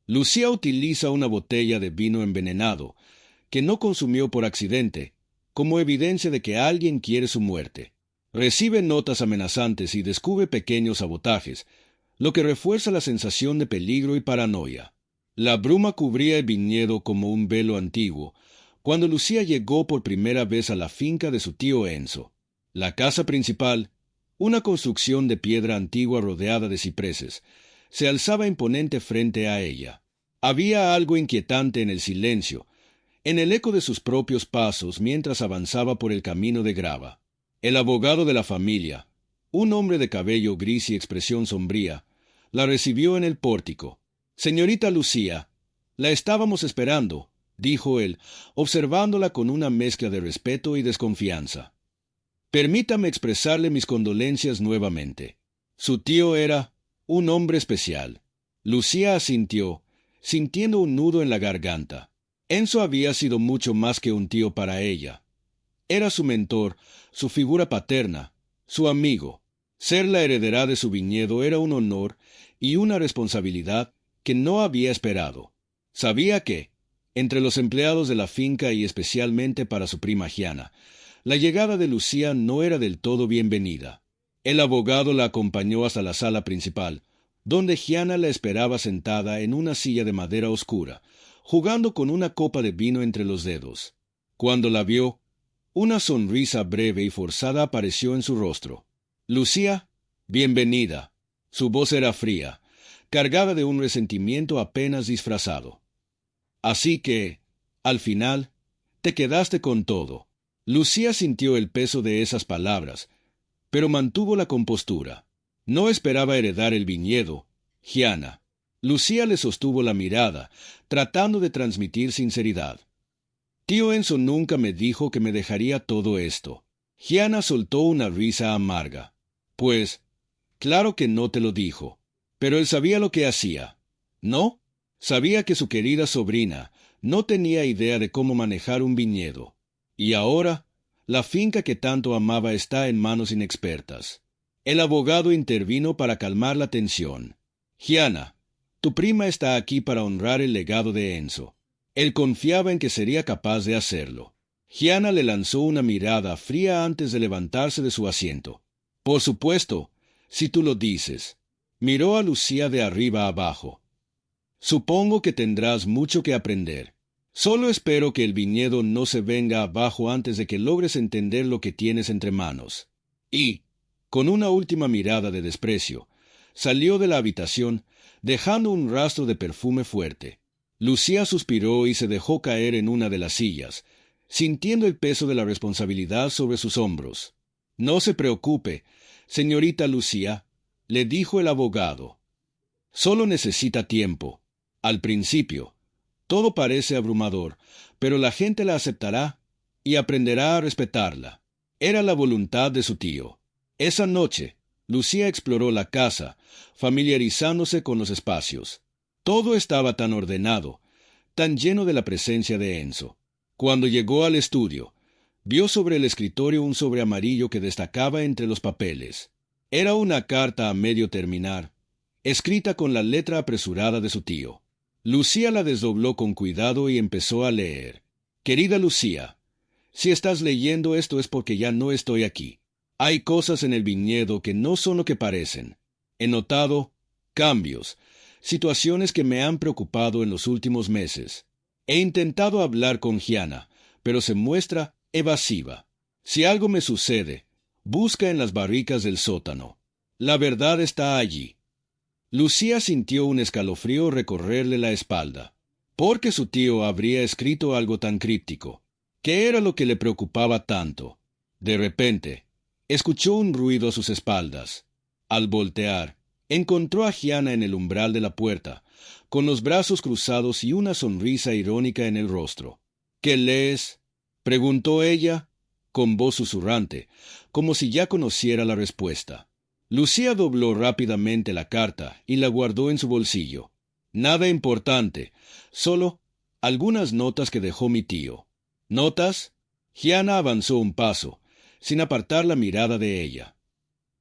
Lucía utiliza una botella de vino envenenado, que no consumió por accidente, como evidencia de que alguien quiere su muerte. Recibe notas amenazantes y descubre pequeños sabotajes, lo que refuerza la sensación de peligro y paranoia. La bruma cubría el viñedo como un velo antiguo, cuando Lucía llegó por primera vez a la finca de su tío Enzo. La casa principal, una construcción de piedra antigua rodeada de cipreses, se alzaba imponente frente a ella. Había algo inquietante en el silencio, en el eco de sus propios pasos mientras avanzaba por el camino de grava. El abogado de la familia, un hombre de cabello gris y expresión sombría, la recibió en el pórtico. «Señorita Lucía, la estábamos esperando», dijo él, observándola con una mezcla de respeto y desconfianza. «Permítame expresarle mis condolencias nuevamente. Su tío era un hombre especial». Lucía asintió, sintiendo un nudo en la garganta. Enzo había sido mucho más que un tío para ella. Era su mentor, su figura paterna, su amigo. Ser la heredera de su viñedo era un honor y una responsabilidad que no había esperado. Sabía que, entre los empleados de la finca y especialmente para su prima Giana, la llegada de Lucía no era del todo bienvenida. El abogado la acompañó hasta la sala principal, donde Giana la esperaba sentada en una silla de madera oscura, jugando con una copa de vino entre los dedos. Cuando la vio, una sonrisa breve y forzada apareció en su rostro. «Lucía, bienvenida». Su voz era fría, cargada de un resentimiento apenas disfrazado. «Así que, al final, te quedaste con todo». Lucía sintió el peso de esas palabras, pero mantuvo la compostura. No esperaba heredar el viñedo, Giana. Lucía le sostuvo la mirada, tratando de transmitir sinceridad. «Tío Enzo nunca me dijo que me dejaría todo esto». Giana soltó una risa amarga. «Pues, claro que no te lo dijo. Pero él sabía lo que hacía, ¿no? Sabía que su querida sobrina no tenía idea de cómo manejar un viñedo. Y ahora, la finca que tanto amaba está en manos inexpertas». El abogado intervino para calmar la tensión. «Giana, tu prima está aquí para honrar el legado de Enzo». Él confiaba en que sería capaz de hacerlo. Giana le lanzó una mirada fría antes de levantarse de su asiento. «Por supuesto, si tú lo dices». Miró a Lucía de arriba abajo. «Supongo que tendrás mucho que aprender. Solo espero que el viñedo no se venga abajo antes de que logres entender lo que tienes entre manos». Y, con una última mirada de desprecio, salió de la habitación, dejando un rastro de perfume fuerte. Lucía suspiró y se dejó caer en una de las sillas, sintiendo el peso de la responsabilidad sobre sus hombros. «No se preocupe, señorita Lucía», le dijo el abogado. «Solo necesita tiempo. Al principio, todo parece abrumador, pero la gente la aceptará y aprenderá a respetarla». Era la voluntad de su tío. Esa noche, Lucía exploró la casa, familiarizándose con los espacios. Todo estaba tan ordenado, tan lleno de la presencia de Enzo. Cuando llegó al estudio, vio sobre el escritorio un sobre amarillo que destacaba entre los papeles. Era una carta a medio terminar, escrita con la letra apresurada de su tío. Lucía la desdobló con cuidado y empezó a leer. «Querida Lucía, si estás leyendo esto es porque ya no estoy aquí. Hay cosas en el viñedo que no son lo que parecen. He notado cambios, situaciones que me han preocupado en los últimos meses. He intentado hablar con Giana, pero se muestra evasiva. Si algo me sucede, busca en las barricas del sótano. La verdad está allí». Lucía sintió un escalofrío recorrerle la espalda. ¿Por qué su tío habría escrito algo tan críptico? ¿Qué era lo que le preocupaba tanto? De repente, escuchó un ruido a sus espaldas. Al voltear, encontró a Giana en el umbral de la puerta, con los brazos cruzados y una sonrisa irónica en el rostro. «¿Qué lees?», preguntó ella, con voz susurrante, como si ya conociera la respuesta. Lucía dobló rápidamente la carta y la guardó en su bolsillo. «Nada importante, solo algunas notas que dejó mi tío». «¿Notas?». Giana avanzó un paso, sin apartar la mirada de ella.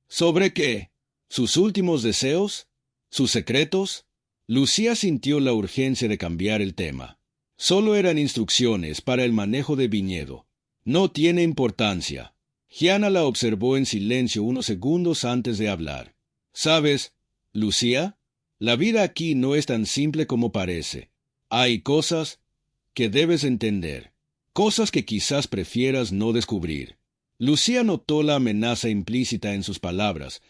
«¿Sobre qué? ¿Sus últimos deseos? ¿Sus secretos?». Lucía sintió la urgencia de cambiar el tema. Solo eran instrucciones para el manejo de viñedo. No tiene importancia. Gianna la observó en silencio unos segundos antes de hablar. ¿Sabes, Lucía? La vida aquí no es tan simple como parece. Hay cosas que debes entender. Cosas que quizás prefieras no descubrir. Lucía notó la amenaza implícita en sus palabras,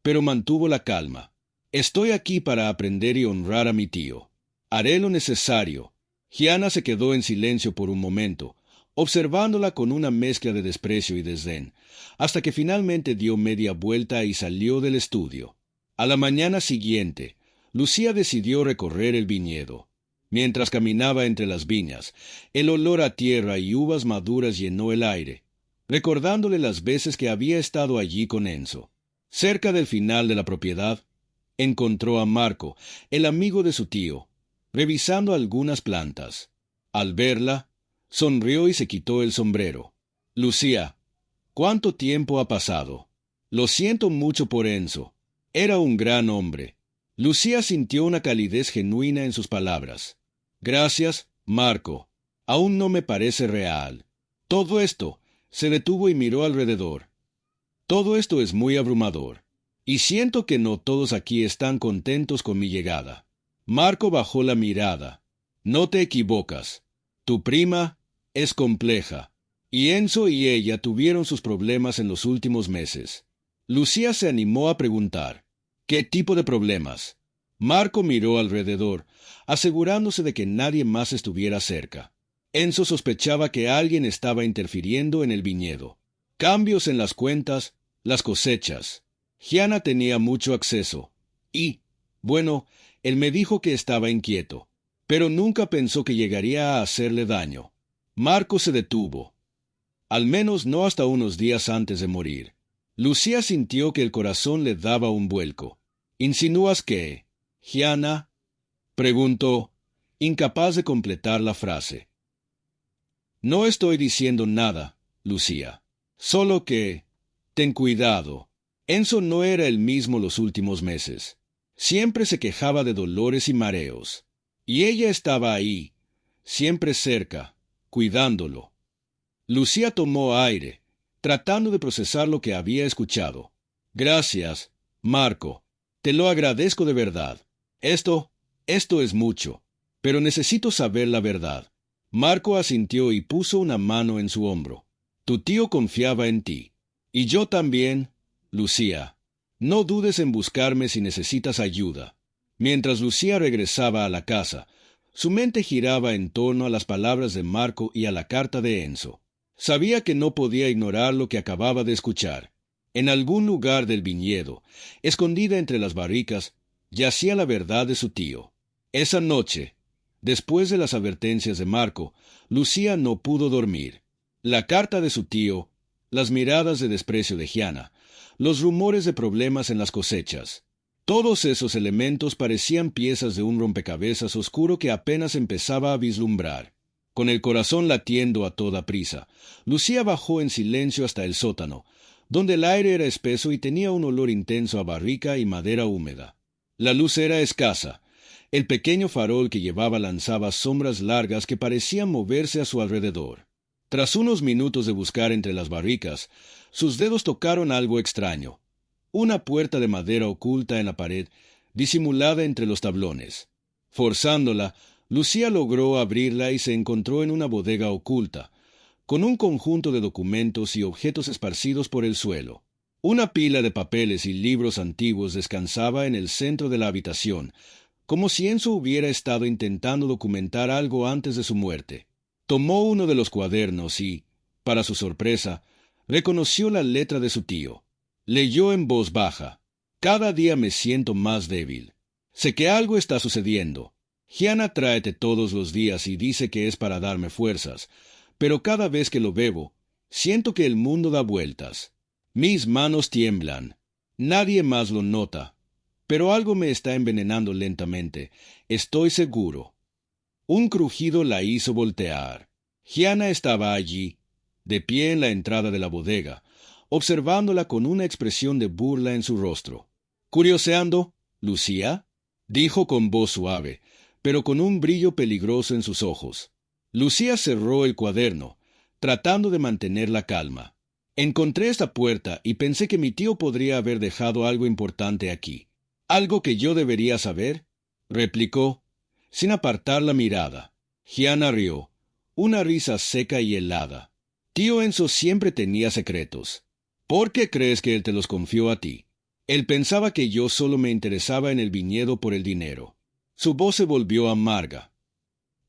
pero mantuvo la calma. Estoy aquí para aprender y honrar a mi tío. Haré lo necesario. Gianna se quedó en silencio por un momento, observándola con una mezcla de desprecio y desdén, hasta que finalmente dio media vuelta y salió del estudio. A la mañana siguiente, Lucía decidió recorrer el viñedo. Mientras caminaba entre las viñas, el olor a tierra y uvas maduras llenó el aire, recordándole las veces que había estado allí con Enzo. Cerca del final de la propiedad, encontró a Marco, el amigo de su tío, revisando algunas plantas. Al verla, sonrió y se quitó el sombrero. Lucía, ¿cuánto tiempo ha pasado? Lo siento mucho por Enzo. Era un gran hombre. Lucía sintió una calidez genuina en sus palabras. Gracias, Marco. Aún no me parece real. Todo esto. Se detuvo y miró alrededor. Todo esto es muy abrumador. Y siento que no todos aquí están contentos con mi llegada. Marco bajó la mirada. No te equivocas. Tu prima es compleja. Y Enzo y ella tuvieron sus problemas en los últimos meses. Lucía se animó a preguntar. ¿Qué tipo de problemas? Marco miró alrededor, asegurándose de que nadie más estuviera cerca. Enzo sospechaba que alguien estaba interfiriendo en el viñedo. Cambios en las cuentas, las cosechas. Gianna tenía mucho acceso. Y, bueno, él me dijo que estaba inquieto, pero nunca pensó que llegaría a hacerle daño. Marco se detuvo. Al menos no hasta unos días antes de morir. Lucía sintió que el corazón le daba un vuelco. ¿Insinúas que Gianna? Preguntó, incapaz de completar la frase. No estoy diciendo nada, Lucía. Solo que... ten cuidado. Enzo no era el mismo los últimos meses. Siempre se quejaba de dolores y mareos. Y ella estaba ahí, siempre cerca, cuidándolo. Lucía tomó aire, tratando de procesar lo que había escuchado. Gracias, Marco. Te lo agradezco de verdad. Esto es mucho. Pero necesito saber la verdad. Marco asintió y puso una mano en su hombro. Tu tío confiaba en ti. Y yo también, Lucía. No dudes en buscarme si necesitas ayuda. Mientras Lucía regresaba a la casa, su mente giraba en torno a las palabras de Marco y a la carta de Enzo. Sabía que no podía ignorar lo que acababa de escuchar. En algún lugar del viñedo, escondida entre las barricas, yacía la verdad de su tío. Esa noche, después de las advertencias de Marco, Lucía no pudo dormir. La carta de su tío, las miradas de desprecio de Gianna, los rumores de problemas en las cosechas. Todos esos elementos parecían piezas de un rompecabezas oscuro que apenas empezaba a vislumbrar. Con el corazón latiendo a toda prisa, Lucía bajó en silencio hasta el sótano, donde el aire era espeso y tenía un olor intenso a barrica y madera húmeda. La luz era escasa. El pequeño farol que llevaba lanzaba sombras largas que parecían moverse a su alrededor. Tras unos minutos de buscar entre las barricas, sus dedos tocaron algo extraño. Una puerta de madera oculta en la pared, disimulada entre los tablones. Forzándola, Lucía logró abrirla y se encontró en una bodega oculta, con un conjunto de documentos y objetos esparcidos por el suelo. Una pila de papeles y libros antiguos descansaba en el centro de la habitación, como si Enzo hubiera estado intentando documentar algo antes de su muerte. Tomó uno de los cuadernos y, para su sorpresa, reconoció la letra de su tío. Leyó en voz baja. Cada día me siento más débil. Sé que algo está sucediendo. Gianna trae té todos los días y dice que es para darme fuerzas, pero cada vez que lo bebo, siento que el mundo da vueltas. Mis manos tiemblan. Nadie más lo nota, pero algo me está envenenando lentamente. Estoy seguro. Un crujido la hizo voltear. Gianna estaba allí, de pie en la entrada de la bodega, observándola con una expresión de burla en su rostro. «¿Curioseando, Lucía?», dijo con voz suave, pero con un brillo peligroso en sus ojos. Lucía cerró el cuaderno, tratando de mantener la calma. Encontré esta puerta y pensé que mi tío podría haber dejado algo importante aquí. ¿Algo que yo debería saber?, replicó, sin apartar la mirada. Gianna rió, una risa seca y helada. Tío Enzo siempre tenía secretos. ¿Por qué crees que él te los confió a ti? Él pensaba que yo solo me interesaba en el viñedo por el dinero. Su voz se volvió amarga.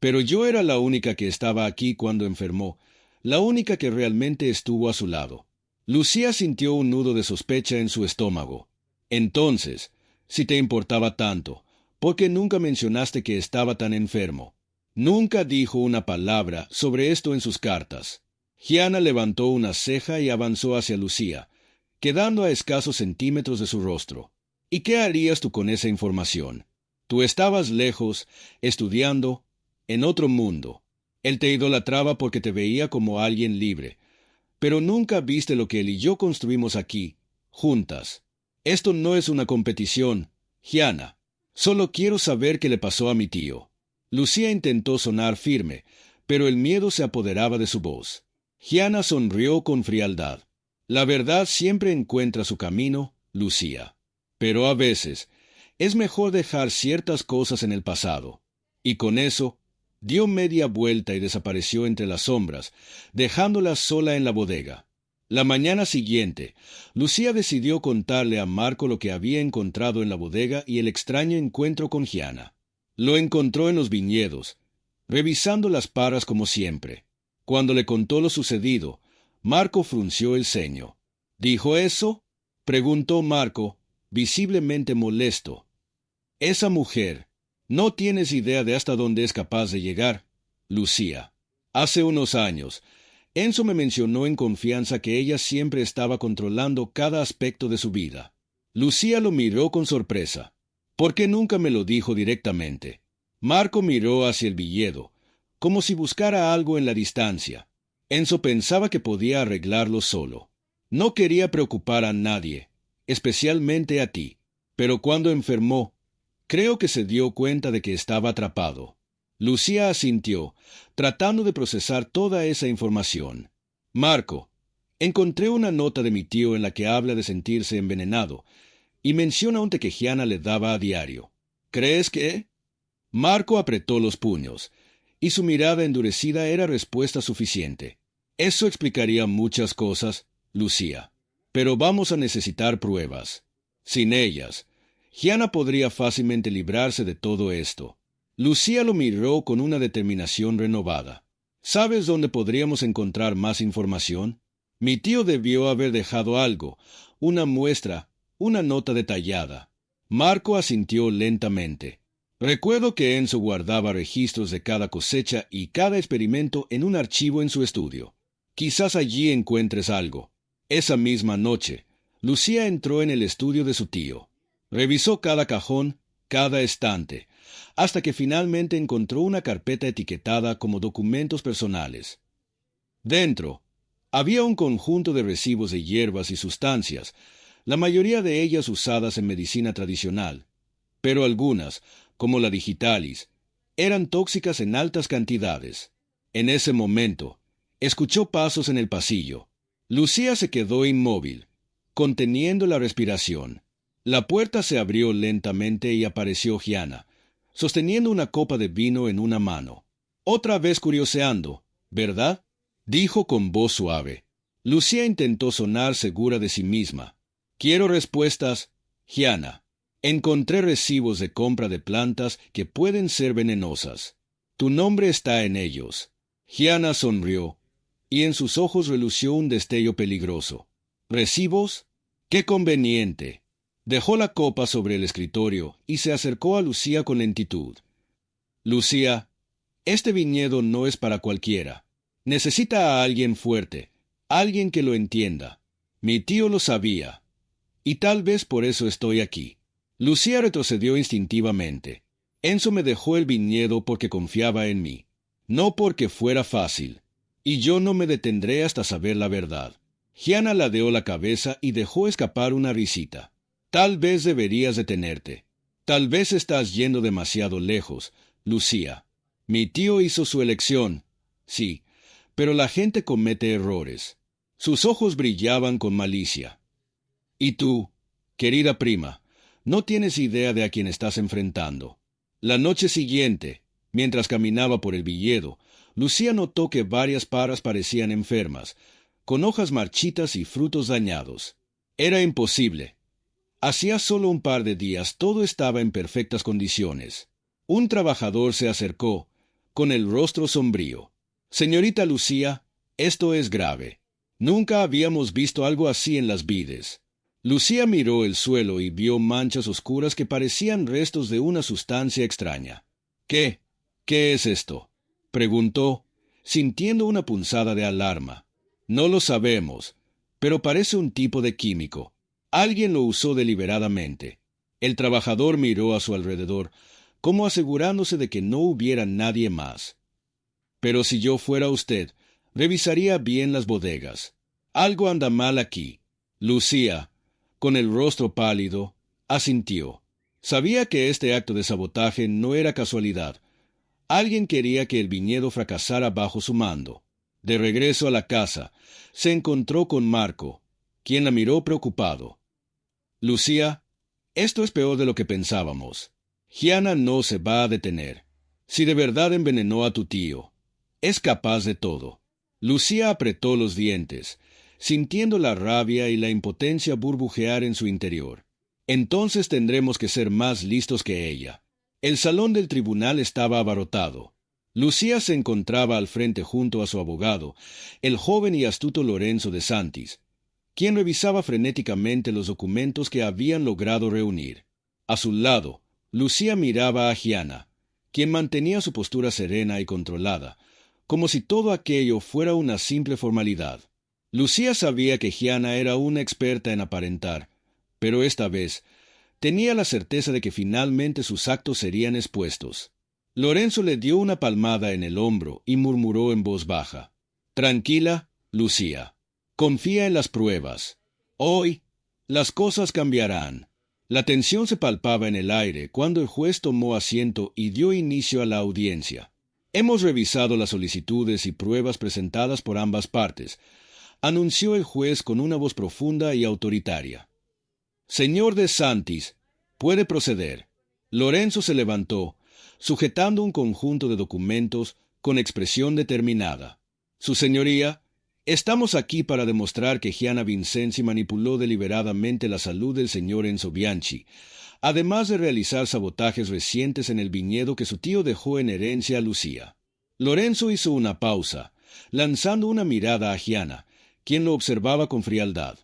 Pero yo era la única que estaba aquí cuando enfermó, la única que realmente estuvo a su lado. Lucía sintió un nudo de sospecha en su estómago. Entonces, si te importaba tanto, ¿por qué nunca mencionaste que estaba tan enfermo? Nunca dijo una palabra sobre esto en sus cartas. Gianna levantó una ceja y avanzó hacia Lucía, quedando a escasos centímetros de su rostro. ¿Y qué harías tú con esa información? Tú estabas lejos, estudiando, en otro mundo. Él te idolatraba porque te veía como alguien libre. Pero nunca viste lo que él y yo construimos aquí, juntas. Esto no es una competición, Gianna. Solo quiero saber qué le pasó a mi tío. Lucía intentó sonar firme, pero el miedo se apoderaba de su voz. Gianna sonrió con frialdad. La verdad siempre encuentra su camino, Lucía. Pero a veces es mejor dejar ciertas cosas en el pasado. Y con eso, dio media vuelta y desapareció entre las sombras, dejándola sola en la bodega. La mañana siguiente, Lucía decidió contarle a Marco lo que había encontrado en la bodega y el extraño encuentro con Gianna. Lo encontró en los viñedos, revisando las paras como siempre. Cuando le contó lo sucedido, Marco frunció el ceño. ¿Dijo eso?, preguntó Marco, visiblemente molesto. Esa mujer, no tienes idea de hasta dónde es capaz de llegar, Lucía. Hace unos años, Enzo me mencionó en confianza que ella siempre estaba controlando cada aspecto de su vida. Lucía lo miró con sorpresa. ¿Por qué nunca me lo dijo directamente? Marco miró hacia el viñedo, como si buscara algo en la distancia. Enzo pensaba que podía arreglarlo solo. No quería preocupar a nadie, especialmente a ti. Pero cuando enfermó, creo que se dio cuenta de que estaba atrapado. Lucía asintió, tratando de procesar toda esa información. Marco, encontré una nota de mi tío en la que habla de sentirse envenenado, y menciona un té que Gianna le daba a diario. ¿Crees que...? Marco apretó los puños, y su mirada endurecida era respuesta suficiente. Eso explicaría muchas cosas, Lucía. Pero vamos a necesitar pruebas. Sin ellas, Gianna podría fácilmente librarse de todo esto. Lucía lo miró con una determinación renovada. ¿Sabes dónde podríamos encontrar más información? Mi tío debió haber dejado algo, una muestra, una nota detallada. Marco asintió lentamente. Recuerdo que Enzo guardaba registros de cada cosecha y cada experimento en un archivo en su estudio. Quizás allí encuentres algo. Esa misma noche, Lucía entró en el estudio de su tío. Revisó cada cajón, cada estante, hasta que finalmente encontró una carpeta etiquetada como documentos personales. Dentro, había un conjunto de recibos de hierbas y sustancias, la mayoría de ellas usadas en medicina tradicional, pero algunas, como la digitalis, eran tóxicas en altas cantidades. En ese momento, escuchó pasos en el pasillo. Lucía se quedó inmóvil, conteniendo la respiración. La puerta se abrió lentamente y apareció Gianna, sosteniendo una copa de vino en una mano. Otra vez curioseando, ¿verdad?, dijo con voz suave. Lucía intentó sonar segura de sí misma. Quiero respuestas, Gianna. Encontré recibos de compra de plantas que pueden ser venenosas. Tu nombre está en ellos. Gianna sonrió, y en sus ojos relució un destello peligroso. ¿Recibos? ¡Qué conveniente! Dejó la copa sobre el escritorio y se acercó a Lucía con lentitud. Lucía, este viñedo no es para cualquiera. Necesita a alguien fuerte, alguien que lo entienda. Mi tío lo sabía, y tal vez por eso estoy aquí. Lucía retrocedió instintivamente. Enzo me dejó el viñedo porque confiaba en mí, no porque fuera fácil, y yo no me detendré hasta saber la verdad. Gianna ladeó la cabeza y dejó escapar una risita. Tal vez deberías detenerte. Tal vez estás yendo demasiado lejos, Lucía. Mi tío hizo su elección, sí, pero la gente comete errores. Sus ojos brillaban con malicia. Y tú, querida prima, no tienes idea de a quién estás enfrentando. La noche siguiente, mientras caminaba por el viñedo, Lucía notó que varias paras parecían enfermas, con hojas marchitas y frutos dañados. Era imposible. Hacía solo un par de días todo estaba en perfectas condiciones. Un trabajador se acercó, con el rostro sombrío. Señorita Lucía, esto es grave. Nunca habíamos visto algo así en las vides. Lucía miró el suelo y vio manchas oscuras que parecían restos de una sustancia extraña. ¿Qué? ¿Qué es esto?, preguntó, sintiendo una punzada de alarma. No lo sabemos, pero parece un tipo de químico. Alguien lo usó deliberadamente. El trabajador miró a su alrededor, como asegurándose de que no hubiera nadie más. Pero si yo fuera usted, revisaría bien las bodegas. Algo anda mal aquí. Lucía, con el rostro pálido, asintió. Sabía que este acto de sabotaje no era casualidad. Alguien quería que el viñedo fracasara bajo su mando. De regreso a la casa, se encontró con Marco, quien la miró preocupado. Lucía, esto es peor de lo que pensábamos. Gianna no se va a detener. Si de verdad envenenó a tu tío, es capaz de todo. Lucía apretó los dientes, sintiendo la rabia y la impotencia burbujear en su interior. Entonces tendremos que ser más listos que ella. El salón del tribunal estaba abarrotado. Lucía se encontraba al frente junto a su abogado, el joven y astuto Lorenzo de Santis, quien revisaba frenéticamente los documentos que habían logrado reunir. A su lado, Lucía miraba a Gianna, quien mantenía su postura serena y controlada, como si todo aquello fuera una simple formalidad. Lucía sabía que Gianna era una experta en aparentar, pero esta vez tenía la certeza de que finalmente sus actos serían expuestos. Lorenzo le dio una palmada en el hombro y murmuró en voz baja: «Tranquila, Lucía. Confía en las pruebas. Hoy, las cosas cambiarán». La tensión se palpaba en el aire cuando el juez tomó asiento y dio inicio a la audiencia. «Hemos revisado las solicitudes y pruebas presentadas por ambas partes», anunció el juez con una voz profunda y autoritaria. «Señor de Santis, puede proceder». Lorenzo se levantó, sujetando un conjunto de documentos con expresión determinada. «Su señoría, estamos aquí para demostrar que Gianna Vincenzi manipuló deliberadamente la salud del señor Enzo Bianchi, además de realizar sabotajes recientes en el viñedo que su tío dejó en herencia a Lucía». Lorenzo hizo una pausa, lanzando una mirada a Gianna, quien lo observaba con frialdad.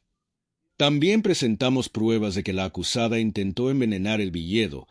«También presentamos pruebas de que la acusada intentó envenenar el viñedo,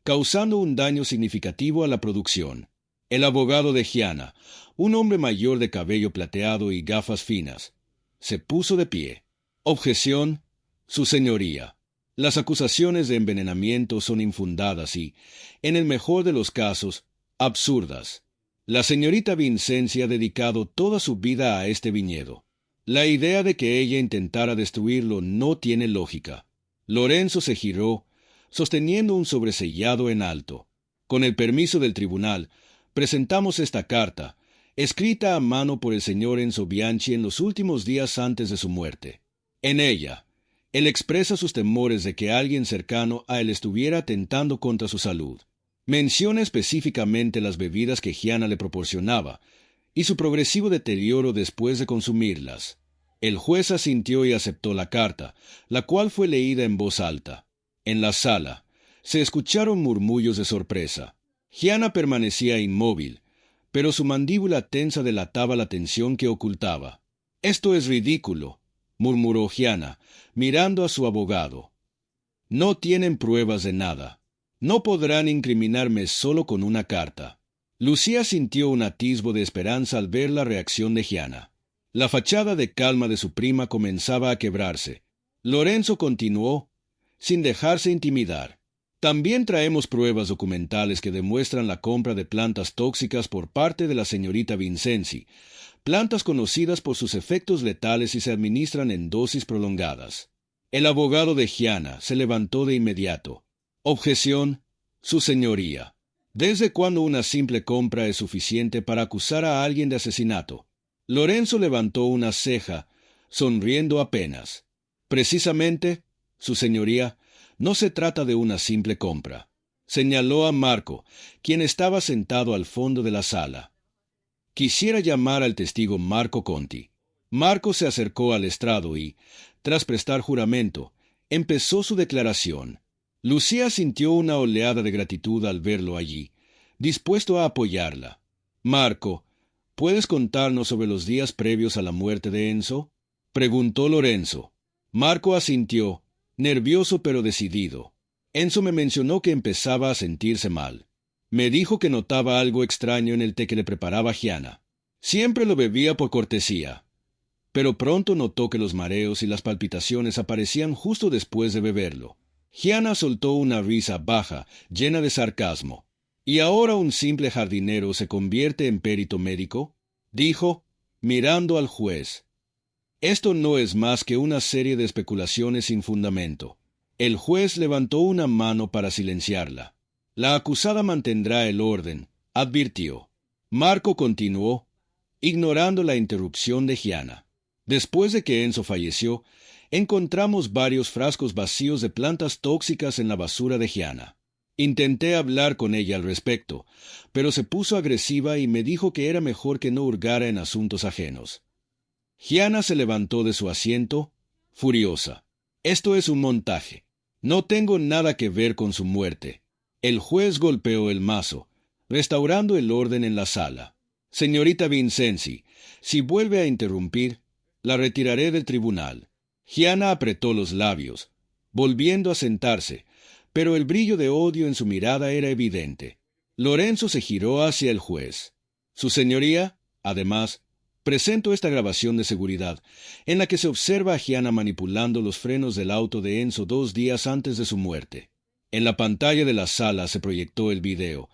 causando un daño significativo a la producción». El abogado de Gianna, un hombre mayor de cabello plateado y gafas finas, se puso de pie. «Objeción, su señoría. Las acusaciones de envenenamiento son infundadas y, en el mejor de los casos, absurdas. La señorita Vincenzi ha dedicado toda su vida a este viñedo. La idea de que ella intentara destruirlo no tiene lógica». Lorenzo se giró, sosteniendo un sobresellado en alto. «Con el permiso del tribunal, presentamos esta carta, escrita a mano por el señor Enzo Bianchi en los últimos días antes de su muerte. En ella, él expresa sus temores de que alguien cercano a él estuviera atentando contra su salud. Menciona específicamente las bebidas que Gianna le proporcionaba y su progresivo deterioro después de consumirlas». El juez asintió y aceptó la carta, la cual fue leída en voz alta. En la sala, se escucharon murmullos de sorpresa. Gianna permanecía inmóvil, pero su mandíbula tensa delataba la tensión que ocultaba. «Esto es ridículo», murmuró Gianna, mirando a su abogado. «No tienen pruebas de nada. No podrán incriminarme solo con una carta». Lucía sintió un atisbo de esperanza al ver la reacción de Gianna. La fachada de calma de su prima comenzaba a quebrarse. Lorenzo continuó, sin dejarse intimidar: «También traemos pruebas documentales que demuestran la compra de plantas tóxicas por parte de la señorita Vincenzi, plantas conocidas por sus efectos letales si se administran en dosis prolongadas». El abogado de Gianna se levantó de inmediato. Objeción, su señoría. ¿Desde cuándo una simple compra es suficiente para acusar a alguien de asesinato? Lorenzo levantó una ceja, sonriendo apenas. Precisamente, su señoría, no se trata de una simple compra. Señaló a Marco, quien estaba sentado al fondo de la sala. Quisiera llamar al testigo Marco Conti. Marco se acercó al estrado y, tras prestar juramento, empezó su declaración. Lucía sintió una oleada de gratitud al verlo allí, dispuesto a apoyarla. Marco, ¿puedes contarnos sobre los días previos a la muerte de Enzo? Preguntó Lorenzo. Marco asintió, nervioso pero decidido. Enzo me mencionó que empezaba a sentirse mal. Me dijo que notaba algo extraño en el té que le preparaba Gianna. Siempre lo bebía por cortesía, pero pronto notó que los mareos y las palpitaciones aparecían justo después de beberlo. Gianna soltó una risa baja, llena de sarcasmo. ¿Y ahora un simple jardinero se convierte en perito médico?, dijo, mirando al juez. Esto no es más que una serie de especulaciones sin fundamento. El juez levantó una mano para silenciarla. La acusada mantendrá el orden, advirtió. Marco continuó, ignorando la interrupción de Gianna. Después de que Enzo falleció, encontramos varios frascos vacíos de plantas tóxicas en la basura de Gianna. Intenté hablar con ella al respecto, pero se puso agresiva y me dijo que era mejor que no hurgara en asuntos ajenos. Gianna se levantó de su asiento, furiosa. Esto es un montaje. No tengo nada que ver con su muerte. El juez golpeó el mazo, restaurando el orden en la sala. Señorita Vincenzi, si vuelve a interrumpir, la retiraré del tribunal. Gianna apretó los labios, volviendo a sentarse, pero el brillo de odio en su mirada era evidente. Lorenzo se giró hacia el juez. Su señoría, además, presento esta grabación de seguridad, en la que se observa a Gianna manipulando los frenos del auto de Enzo 2 días antes de su muerte. En la pantalla de la sala se proyectó el video,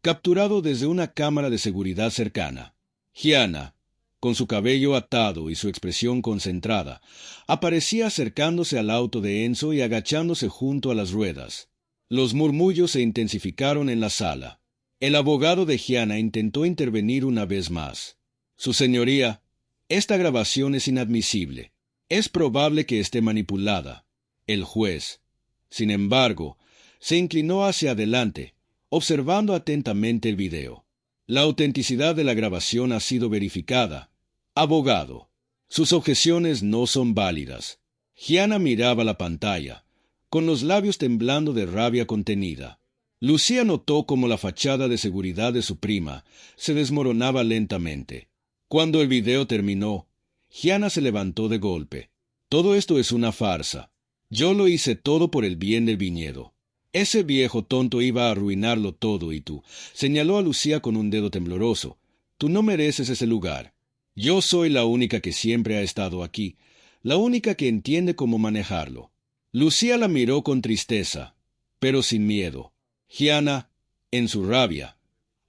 capturado desde una cámara de seguridad cercana. Gianna, con su cabello atado y su expresión concentrada, aparecía acercándose al auto de Enzo y agachándose junto a las ruedas. Los murmullos se intensificaron en la sala. El abogado de Gianna intentó intervenir una vez más. Su señoría, esta grabación es inadmisible. Es probable que esté manipulada. El juez, sin embargo, se inclinó hacia adelante, observando atentamente el video. La autenticidad de la grabación ha sido verificada. Abogado, sus objeciones no son válidas. Gianna miraba la pantalla, con los labios temblando de rabia contenida. Lucía notó cómo la fachada de seguridad de su prima se desmoronaba lentamente. Cuando el video terminó, Gianna se levantó de golpe. Todo esto es una farsa. Yo lo hice todo por el bien del viñedo. Ese viejo tonto iba a arruinarlo todo y tú, señaló a Lucía con un dedo tembloroso. Tú no mereces ese lugar. Yo soy la única que siempre ha estado aquí, la única que entiende cómo manejarlo. Lucía la miró con tristeza, pero sin miedo. Gianna, en su rabia,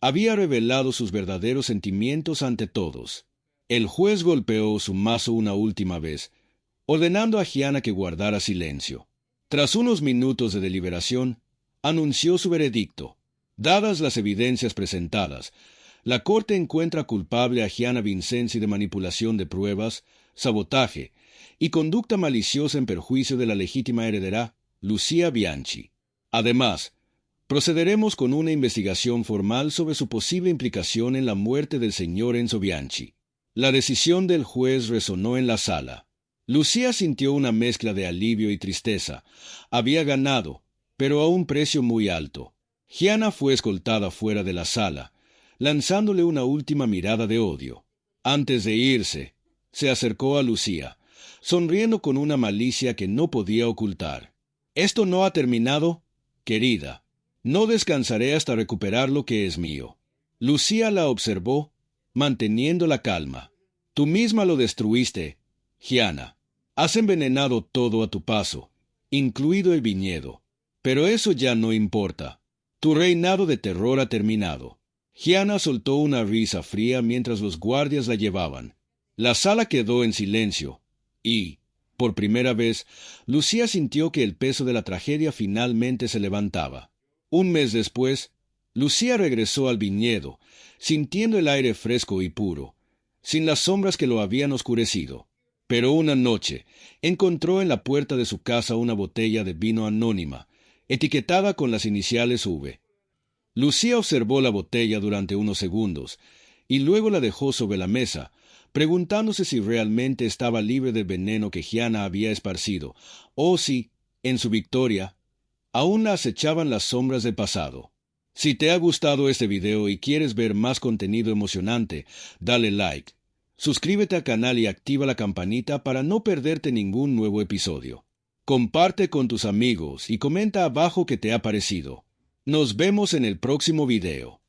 había revelado sus verdaderos sentimientos ante todos. El juez golpeó su mazo una última vez, ordenando a Gianna que guardara silencio. Tras unos minutos de deliberación, anunció su veredicto. Dadas las evidencias presentadas, la Corte encuentra culpable a Gianna Vincenzi de manipulación de pruebas, sabotaje y conducta maliciosa en perjuicio de la legítima heredera, Lucía Bianchi. Además, procederemos con una investigación formal sobre su posible implicación en la muerte del señor Enzo Bianchi. La decisión del juez resonó en la sala. Lucía sintió una mezcla de alivio y tristeza. Había ganado, pero a un precio muy alto. Gianna fue escoltada fuera de la sala, lanzándole una última mirada de odio. Antes de irse, se acercó a Lucía, sonriendo con una malicia que no podía ocultar. «Esto no ha terminado, querida. No descansaré hasta recuperar lo que es mío». Lucía la observó, manteniendo la calma. «Tú misma lo destruiste, Gianna. Has envenenado todo a tu paso, incluido el viñedo. Pero eso ya no importa. Tu reinado de terror ha terminado». Gianna soltó una risa fría mientras los guardias la llevaban. La sala quedó en silencio y, Por primera vez, Lucía sintió que el peso de la tragedia finalmente se levantaba. Un mes después, Lucía regresó al viñedo, sintiendo el aire fresco y puro, sin las sombras que lo habían oscurecido. Pero una noche, encontró en la puerta de su casa una botella de vino anónima, etiquetada con las iniciales V. Lucía observó la botella durante unos segundos, y luego la dejó sobre la mesa, preguntándose si realmente estaba libre del veneno que Gianna había esparcido, o si, en su victoria, aún la acechaban las sombras del pasado. Si te ha gustado este video y quieres ver más contenido emocionante, dale like, suscríbete al canal y activa la campanita para no perderte ningún nuevo episodio. Comparte con tus amigos y comenta abajo qué te ha parecido. Nos vemos en el próximo video.